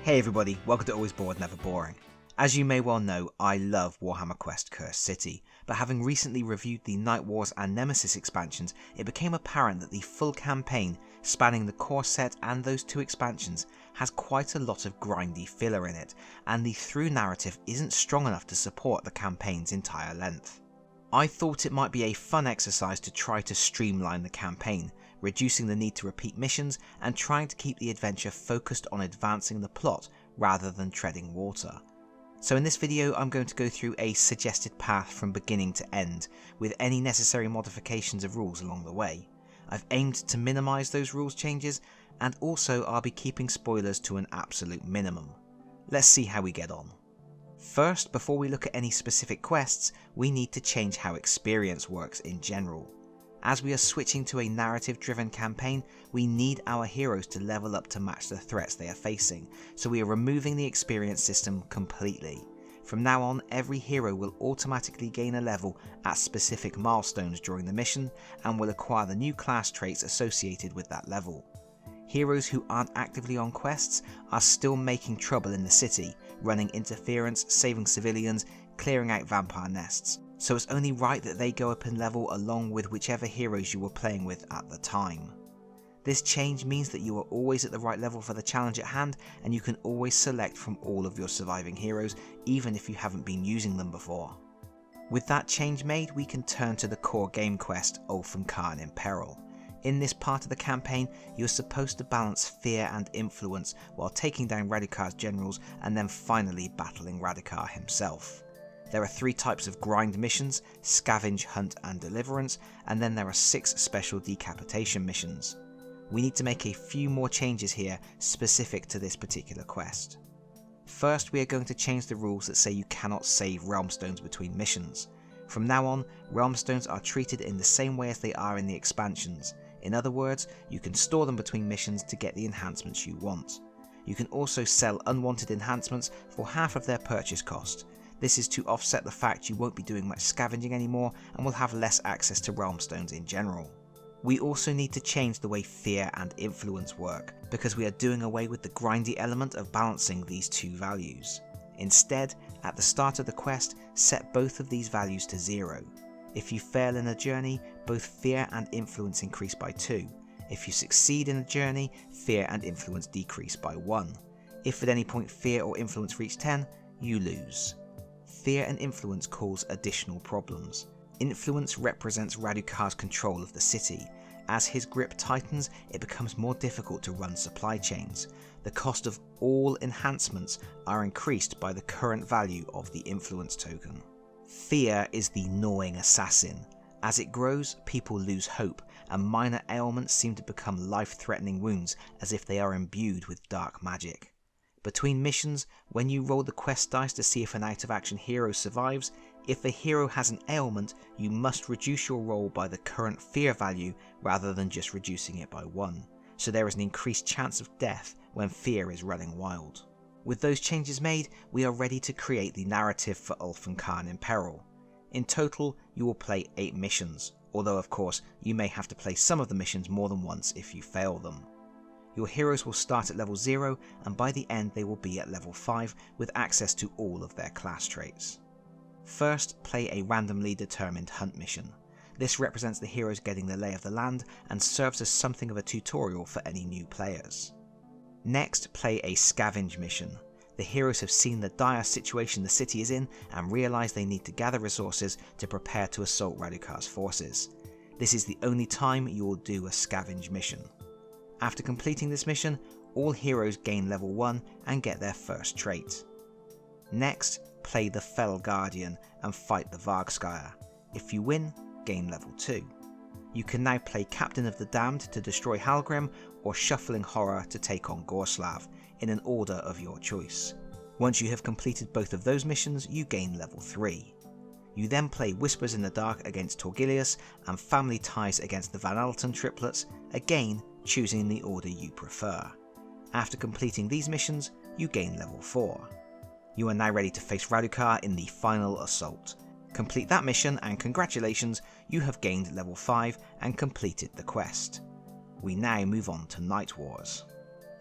Hey everybody, welcome to Always Bored Never Boring. As you may well know, I love Warhammer Quest Cursed City, but having recently reviewed the Night Wars and Nemesis expansions, it became apparent that the full campaign, spanning the core set and those two expansions, has quite a lot of grindy filler in it, and the through narrative isn't strong enough to support the campaign's entire length. I thought it might be a fun exercise to try to streamline the campaign, reducing the need to repeat missions and trying to keep the adventure focused on advancing the plot rather than treading water. So in this video I'm going to go through a suggested path from beginning to end, with any necessary modifications of rules along the way. I've aimed to minimise those rules changes, and also I'll be keeping spoilers to an absolute minimum. Let's see how we get on. First, before we look at any specific quests, we need to change how experience works in general. As we are switching to a narrative driven campaign, we need our heroes to level up to match the threats they are facing, so we are removing the experience system completely. From now on, every hero will automatically gain a level at specific milestones during the mission and will acquire the new class traits associated with that level. Heroes who aren't actively on quests are still making trouble in the city, running interference, saving civilians, clearing out vampire nests, so it's only right that they go up in level along with whichever heroes you were playing with at the time. This change means that you are always at the right level for the challenge at hand, and you can always select from all of your surviving heroes, even if you haven't been using them before. With that change made, we can turn to the core game quest, Ulfin Khan in Peril. In this part of the campaign, you're supposed to balance fear and influence while taking down Radukar's generals and then finally battling Radukar himself. There are 3 types of grind missions: Scavenge, Hunt and Deliverance, and then there are 6 special decapitation missions. We need to make a few more changes here specific to this particular quest. First, we are going to change the rules that say you cannot save realmstones between missions. From now on, realmstones are treated in the same way as they are in the expansions. In other words, you can store them between missions to get the enhancements you want. You can also sell unwanted enhancements for half of their purchase cost. This is to offset the fact you won't be doing much scavenging anymore and will have less access to realmstones in general. We also need to change the way fear and influence work, because we are doing away with the grindy element of balancing these 2 values. Instead, at the start of the quest, set both of these values to 0. If you fail in a journey, both fear and influence increase by 2. If you succeed in a journey, fear and influence decrease by 1. If at any point fear or influence reach 10, you lose. Fear and influence cause additional problems. Influence represents Radukar's control of the city. As his grip tightens, it becomes more difficult to run supply chains. The cost of all enhancements are increased by the current value of the influence token. Fear is the gnawing assassin. As it grows, people lose hope, and minor ailments seem to become life-threatening wounds as if they are imbued with dark magic. Between missions, when you roll the quest dice to see if an out-of-action hero survives, if a hero has an ailment, you must reduce your roll by the current fear value rather than just reducing it by 1, so there is an increased chance of death when fear is running wild. With those changes made, we are ready to create the narrative for Ulfin Khan in Peril. In total, you will play 8 missions, although of course you may have to play some of the missions more than once if you fail them. Your heroes will start at level 0, and by the end they will be at level 5 with access to all of their class traits. First, play a randomly determined hunt mission. This represents the heroes getting the lay of the land and serves as something of a tutorial for any new players. Next, play a scavenge mission. The heroes have seen the dire situation the city is in and realise they need to gather resources to prepare to assault Radukar's forces. This is the only time you will do a scavenge mission. After completing this mission, all heroes gain level 1 and get their first trait. Next, play the Fell Guardian and fight the Vargskyer. If you win, gain level 2. You can now play Captain of the Damned to destroy Halgrim, or Shuffling Horror to take on Gorslav, in an order of your choice. Once you have completed both of those missions, you gain level 3. You then play Whispers in the Dark against Torgilius and Family Ties against the Van Alten triplets, again choosing the order you prefer. After completing these missions, you gain level 4. You are now ready to face Radukar in the final assault. Complete that mission and congratulations, you have gained level 5 and completed the quest. We now move on to Night Wars.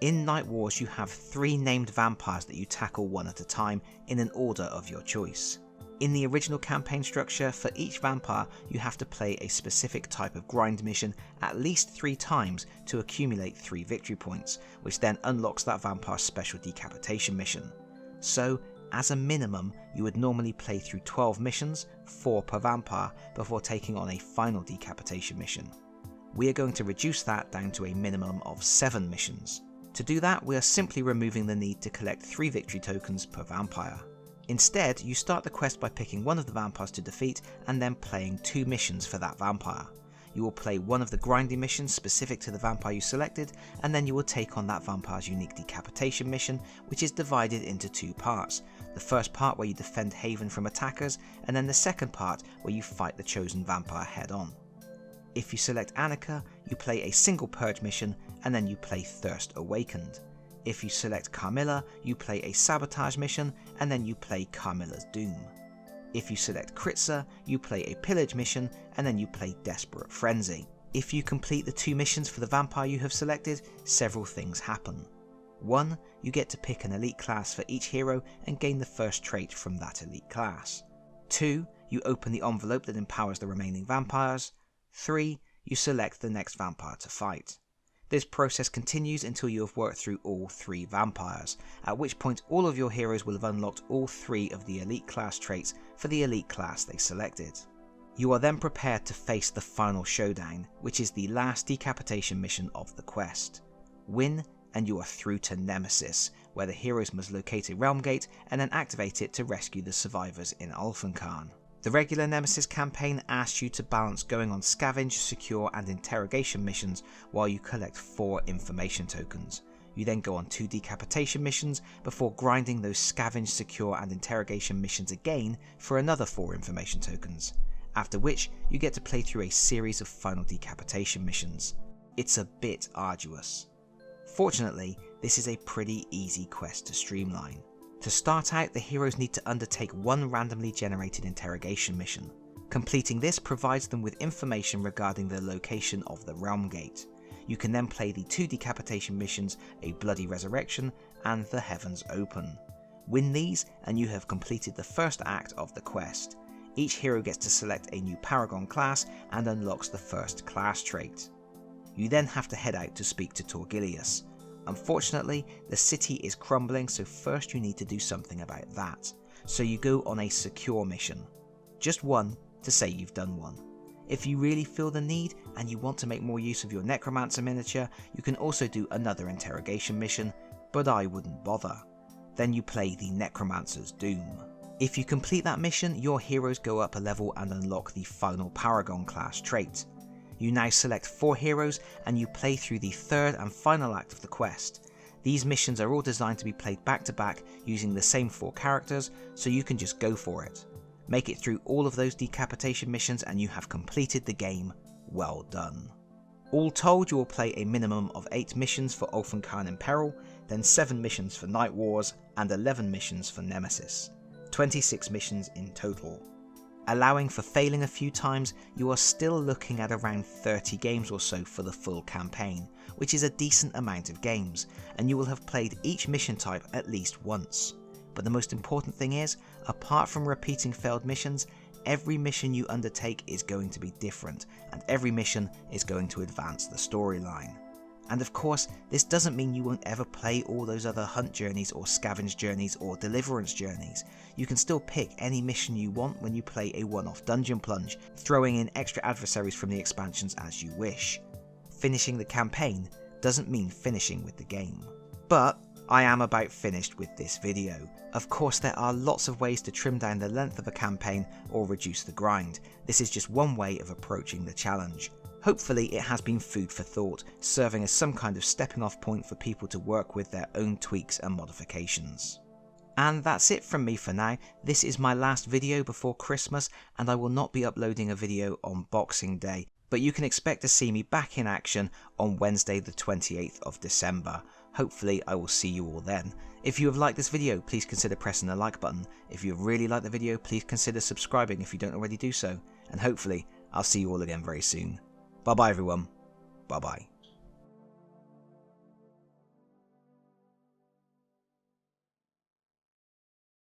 In Night Wars you have 3 named vampires that you tackle one at a time in an order of your choice. In the original campaign structure, for each vampire you have to play a specific type of grind mission at least 3 times to accumulate 3 victory points, which then unlocks that vampire's special decapitation mission. So, as a minimum, you would normally play through 12 missions, 4 per vampire, before taking on a final decapitation mission. We are going to reduce that down to a minimum of 7 missions. To do that, we are simply removing the need to collect 3 victory tokens per vampire. Instead, you start the quest by picking one of the vampires to defeat and then playing 2 missions for that vampire. You will play one of the grinding missions specific to the vampire you selected, and then you will take on that vampire's unique decapitation mission, which is divided into 2 parts. The first part where you defend Haven from attackers, and then the second part where you fight the chosen vampire head on. If you select Annika, you play a single purge mission, and then you play Thirst Awakened. If you select Carmilla, you play a Sabotage mission, and then you play Carmilla's Doom. If you select Kritza, you play a Pillage mission, and then you play Desperate Frenzy. If you complete the 2 missions for the vampire you have selected, several things happen. 1. You get to pick an elite class for each hero and gain the first trait from that elite class. 2. You open the envelope that empowers the remaining vampires. 3. You select the next vampire to fight. This process continues until you have worked through all 3 vampires, at which point all of your heroes will have unlocked all 3 of the elite class traits for the elite class they selected. You are then prepared to face the final showdown, which is the last decapitation mission of the quest. Win and you are through to Nemesis, where the heroes must locate a realm gate and then activate it to rescue the survivors in Ulfenkarn. The regular Nemesis campaign asks you to balance going on scavenge, secure and interrogation missions while you collect 4 information tokens. You then go on 2 decapitation missions before grinding those scavenge, secure and interrogation missions again for another 4 information tokens, after which you get to play through a series of final decapitation missions. It's a bit arduous. Fortunately, this is a pretty easy quest to streamline. To start out, the heroes need to undertake 1 randomly generated interrogation mission. Completing this provides them with information regarding the location of the realm gate. You can then play the 2 decapitation missions, a Bloody Resurrection and the Heavens Open. Win these and you have completed the first act of the quest. Each hero gets to select a new Paragon class and unlocks the first class trait. You then have to head out to speak to Torgilius. Unfortunately, the city is crumbling, so first you need to do something about that. So you go on a secure mission. Just 1 to say you've done one. If you really feel the need and you want to make more use of your Necromancer miniature, you can also do another interrogation mission, but I wouldn't bother. Then you play the Necromancer's Doom. If you complete that mission, your heroes go up a level and unlock the final Paragon class trait. You now select 4 heroes and you play through the 3rd and final act of the quest. These missions are all designed to be played back to back using the same 4 characters, so you can just go for it. Make it through all of those decapitation missions and you have completed the game. Well done. All told, you will play a minimum of 8 missions for Ulfenkarn in Peril, then 7 missions for Night Wars and 11 missions for Nemesis. 26 missions in total. Allowing for failing a few times, you are still looking at around 30 games or so for the full campaign, which is a decent amount of games, and you will have played each mission type at least once. But the most important thing is, apart from repeating failed missions, every mission you undertake is going to be different, and every mission is going to advance the storyline. And of course, this doesn't mean you won't ever play all those other hunt journeys or scavenge journeys or deliverance journeys. You can still pick any mission you want when you play a one-off dungeon plunge, throwing in extra adversaries from the expansions as you wish. Finishing the campaign doesn't mean finishing with the game. But I am about finished with this video. Of course, there are lots of ways to trim down the length of a campaign or reduce the grind. This is just one way of approaching the challenge. Hopefully it has been food for thought, serving as some kind of stepping off point for people to work with their own tweaks and modifications. And that's it from me for now. This is my last video before Christmas and I will not be uploading a video on Boxing Day, but you can expect to see me back in action on Wednesday the 28th of December. Hopefully I will see you all then. If you have liked this video, please consider pressing the like button. If you have really liked the video, please consider subscribing if you don't already do so. And hopefully I'll see you all again very soon. Bye bye everyone. Bye bye.